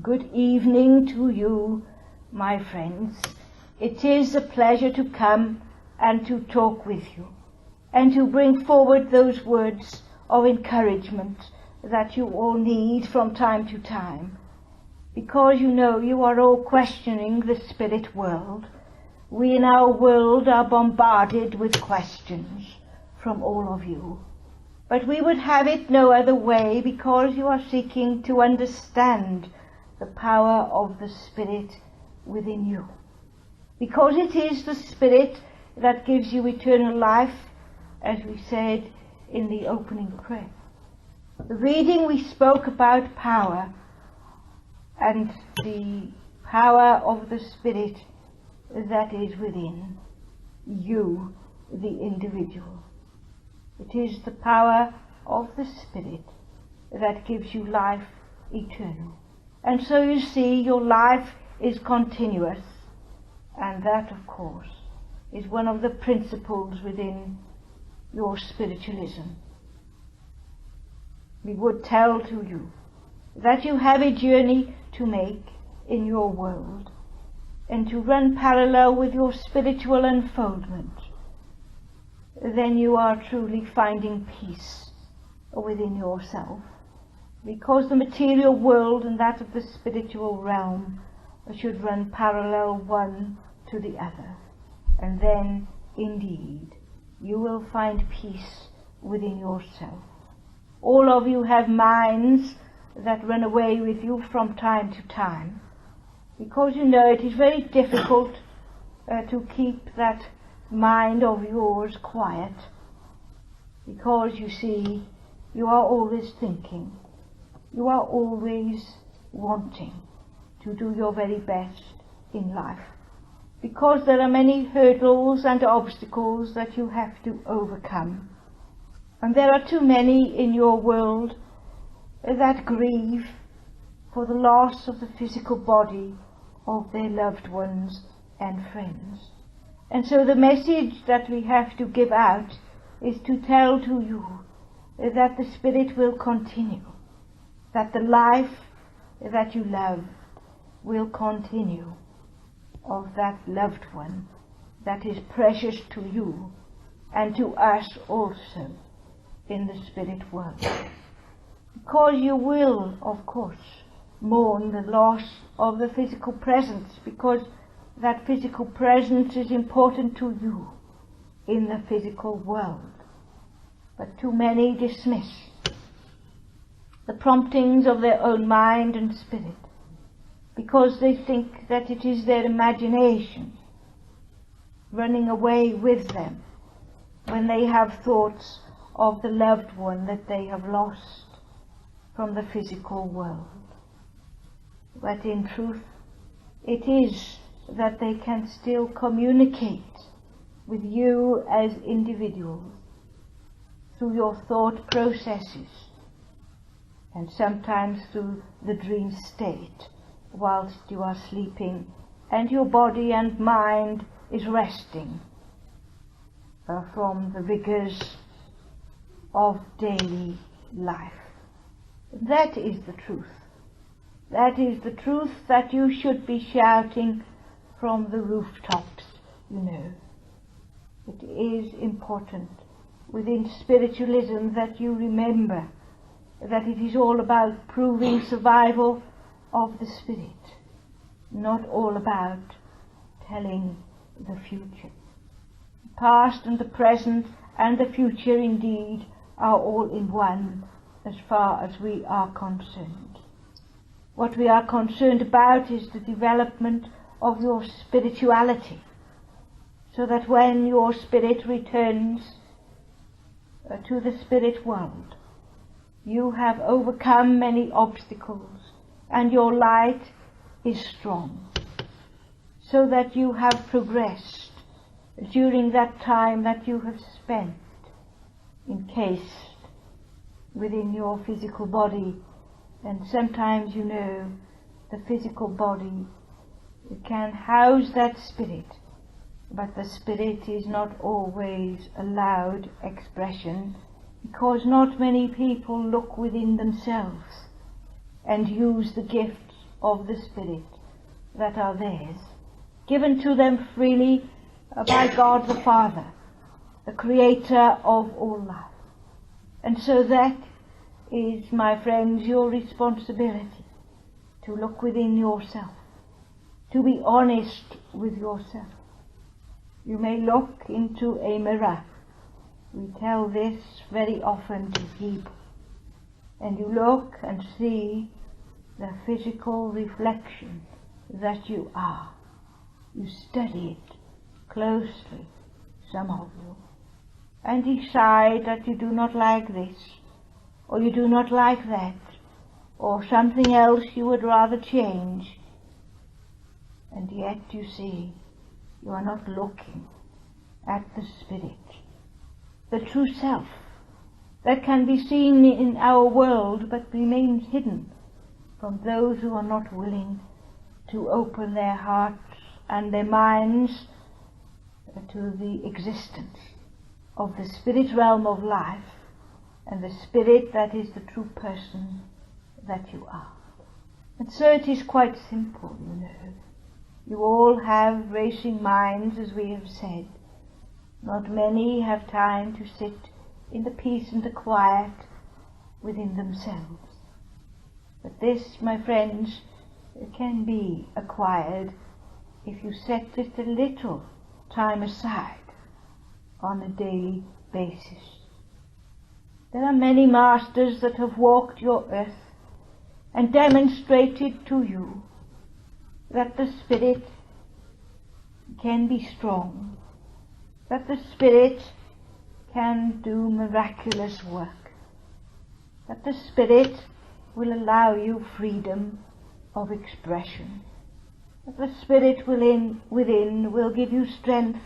Good evening to you, my friends. It is a pleasure to come and to talk with you and to bring forward those words of encouragement that you all need from time to time. Because you know you are all questioning the spirit world. We in our world are bombarded with questions from all of you. But we would have it no other way, because you are seeking to understand the power of the Spirit within you. Because it is the Spirit that gives you eternal life, as we said in the opening prayer. The reading we spoke about power, and the power of the Spirit that is within you, the individual. It is the power of the Spirit that gives you life eternal. And so you see, your life is continuous, and that, of course, is one of the principles within your spiritualism. We would tell to you that you have a journey to make in your world, and to run parallel with your spiritual unfoldment. Then you are truly finding peace within yourself, because the material world and that of the spiritual realm should run parallel one to the other. And then, indeed, you will find peace within yourself. All of you have minds that run away with you from time to time, because you know it is very difficult to keep that mind of yours quiet, because you see, you are always thinking, you are always wanting to do your very best in life, because there are many hurdles and obstacles that you have to overcome, and there are too many in your world that grieve for the loss of the physical body of their loved ones and friends. And so the message that we have to give out is to tell to you that the Spirit will continue, that the life that you love will continue of that loved one that is precious to you and to us also in the spirit world. Because you will, of course, mourn the loss of the physical presence, because that physical presence is important to you in the physical world. But too many dismiss the promptings of their own mind and spirit, because they think that it is their imagination running away with them when they have thoughts of the loved one that they have lost from the physical world. But in truth, it is that they can still communicate with you as individuals through your thought processes, and sometimes through the dream state whilst you are sleeping and your body and mind is resting from the rigors of daily life. That is the truth. That is the truth that you should be shouting from the rooftops, you know. It is important within spiritualism that you remember that it is all about proving survival of the spirit, not all about telling the future. The past and the present and the future indeed are all in one as far as we are concerned. What we are concerned about is the development of your spirituality, so that when your spirit returns to the spirit world, you have overcome many obstacles and your light is strong, so that you have progressed during that time that you have spent encased within your physical body. And sometimes, you know, the physical body can house that spirit, but the spirit is not always a loud expression, because not many people look within themselves and use the gifts of the Spirit that are theirs, given to them freely by God the Father, the Creator of all life. And so that is, my friends, your responsibility, to look within yourself, to be honest with yourself. You may look into a mirror. We tell this very often to people. And you look and see the physical reflection that you are. You study it closely, some of you, and decide that you do not like this, or you do not like that, or something else you would rather change. And yet, you see, you are not looking at the Spirit, the true self, that can be seen in our world but remains hidden from those who are not willing to open their hearts and their minds to the existence of the spirit realm of life and the Spirit that is the true person that you are. And so it is quite simple, you know. You all have racing minds, as we have said. Not many have time to sit in the peace and the quiet within themselves. But this, my friends, can be acquired if you set just a little time aside on a daily basis. There are many masters that have walked your earth and demonstrated to you that the Spirit can be strong, that the Spirit can do miraculous work, that the Spirit will allow you freedom of expression, that the Spirit within will give you strength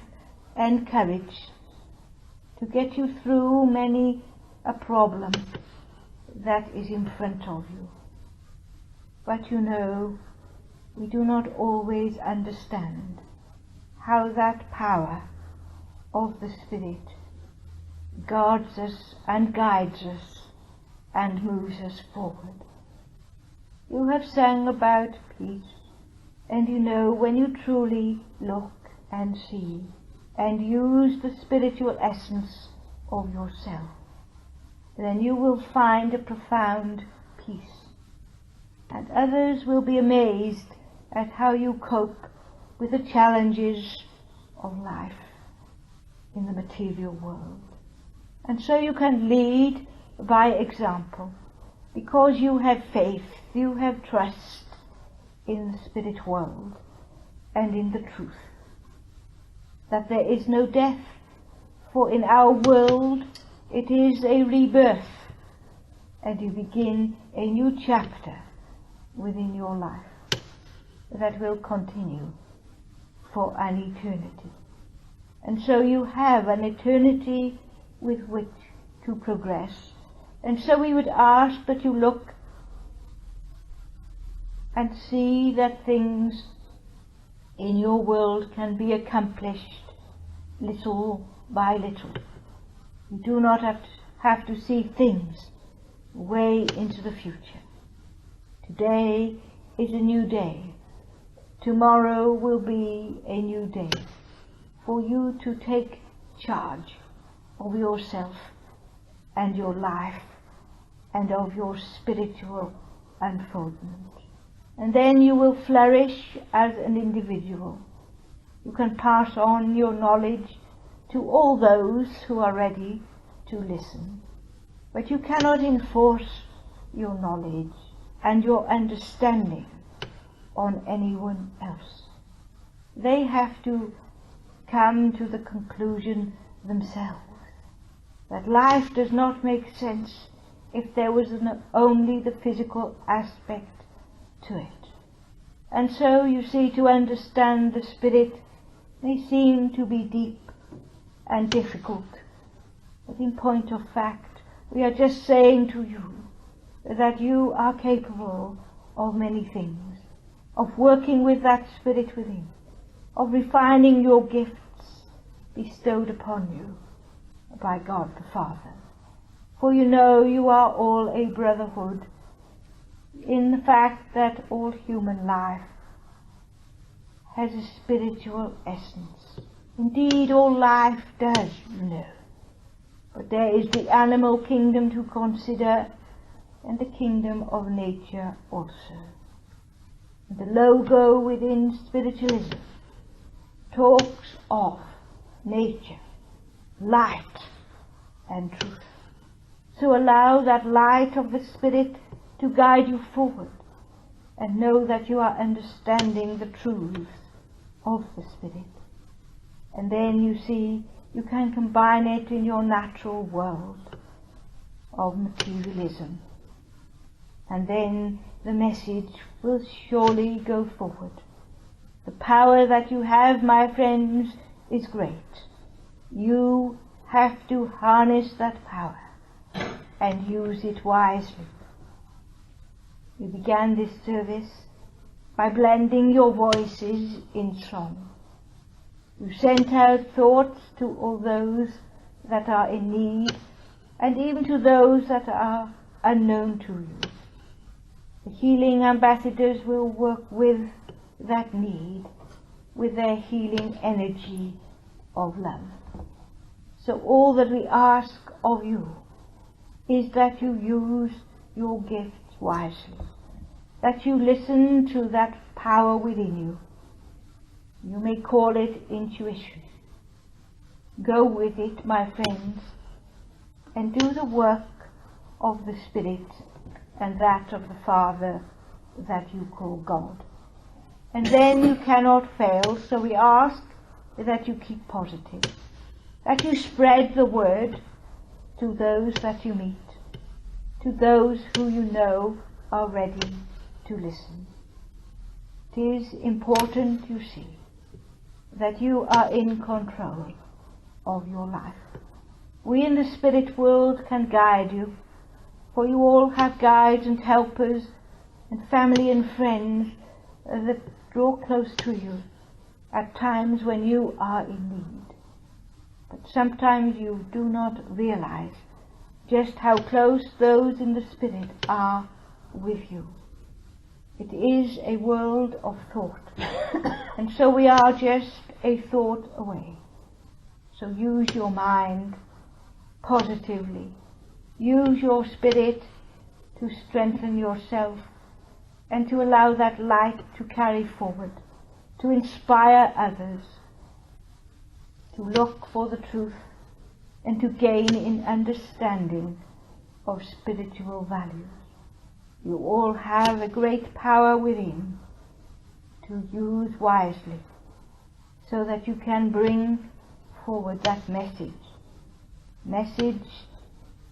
and courage to get you through many a problem that is in front of you. But you know, we do not always understand how that power of the Spirit guards us and guides us and moves us forward. You have sung about peace, and you know, when you truly look and see and use the spiritual essence of yourself, then you will find a profound peace, and others will be amazed at how you cope with the challenges of life in the material world. And so you can lead by example, because you have faith, you have trust in the spirit world and in the truth, that there is no death, for in our world it is a rebirth, and you begin a new chapter within your life that will continue for an eternity. And so you have an eternity with which to progress. And so we would ask that you look and see that things in your world can be accomplished little by little. You do not have to see things way into the future. Today is a new day. Tomorrow will be a new day for you to take charge of yourself and your life and of your spiritual unfoldment. And then you will flourish as an individual. You can pass on your knowledge to all those who are ready to listen. But you cannot enforce your knowledge and your understanding on anyone else. They have to come to the conclusion themselves that life does not make sense if there was only the physical aspect to it. And so, you see, to understand the Spirit may seem to be deep and difficult, but in point of fact, we are just saying to you that you are capable of many things, of working with that Spirit within, of refining your gifts bestowed upon you by God the Father. For you know you are all a brotherhood in the fact that all human life has a spiritual essence. Indeed, all life does, you know. But there is the animal kingdom to consider, and the kingdom of nature also. And the logo within spiritualism talks of nature, light, and truth. So allow that light of the Spirit to guide you forward, and know that you are understanding the truths of the Spirit. And then you see you can combine it in your natural world of materialism. And then the message will surely go forward. The power that you have, my friends, is great. You have to harness that power and use it wisely. You began this service by blending your voices in song. You sent out thoughts to all those that are in need, and even to those that are unknown to you. The healing ambassadors will work with that need, with their healing energy of love. So all that we ask of you is that you use your gifts wisely, that you listen to that power within you. You may call it intuition. Go with it, my friends, and do the work of the Spirit and that of the Father that you call God. And then you cannot fail, so we ask that you keep positive, that you spread the word to those that you meet, to those who you know are ready to listen. It is important, you see, that you are in control of your life. We in the spirit world can guide you, for you all have guides and helpers and family and friends that draw close to you at times when you are in need. But sometimes you do not realize just how close those in the Spirit are with you. It is a world of thought, and so we are just a thought away. So use your mind positively. Use your spirit to strengthen yourself and to allow that light to carry forward, to inspire others, to look for the truth and to gain in understanding of spiritual values. You all have a great power within to use wisely so that you can bring forward that message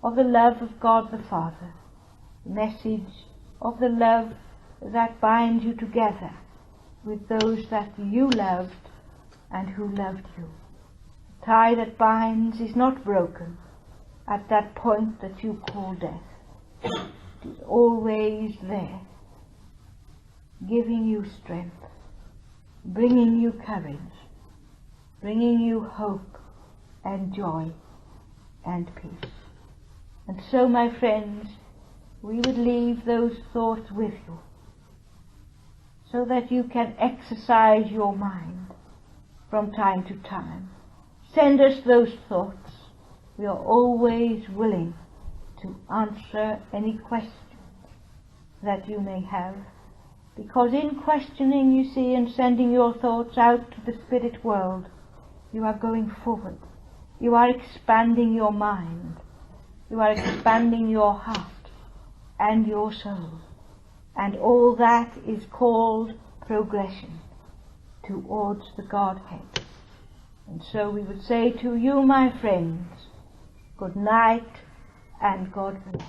of the love of God the Father, message of the love that binds you together with those that you loved and who loved you. The tie that binds is not broken at that point that you call death. It is always there, giving you strength, bringing you courage, bringing you hope and joy and peace. And so, my friends, we would leave those thoughts with you so that you can exercise your mind from time to time. Send us those thoughts. We are always willing to answer any questions that you may have, because in questioning, you see, and sending your thoughts out to the spirit world, you are going forward. You are expanding your mind. You are expanding your heart and your soul. And all that is called progression towards the Godhead. And so we would say to you, my friends, good night and God bless.